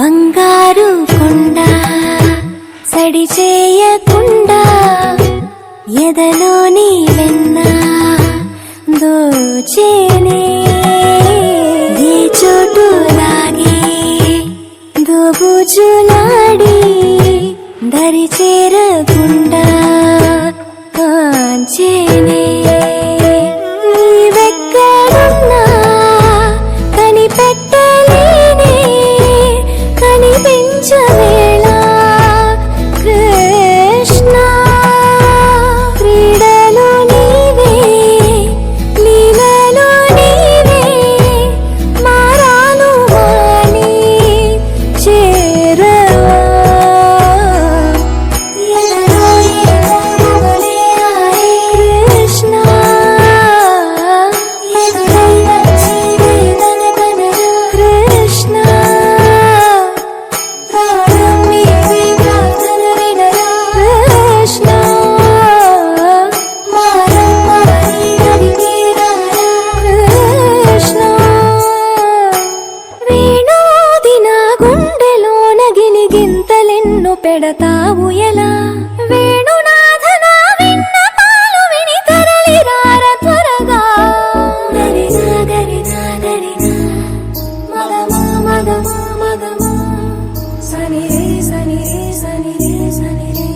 బంగారు కొండ సడి చేయకుండా ఎదలోని వెన్న దోచేనే ఏ చోటు లాగే దోబుజులాడి దరి చేరకుండా కాంచేనే నీవెక్కడున్నా కనిపెట్టలేనే కనిపించవేళ కృష్ణ క్రీడలో నీవే లీలలో నీవే మారాను మాని చేరవా ఎదలో ఏదో మొదలే ఆడే కృష్ణ ఎదురై వచ్చి వేదన కనరా కృష్ణ ప్రాణం నీవే ప్రార్థన వినరా కృష్ణ మారం మారి గడికి రారా కృష్ణ వేణోది నా గుండెలోన గిలిగింతలెన్ను పెడతావు ఎలా వేణునాథ నా విన్నపాలు విని తరలి రార త్వరగా గరిజా గరిజా గరిజా మగమా మగమా మగమా సని రే సని రే సని రే సని రే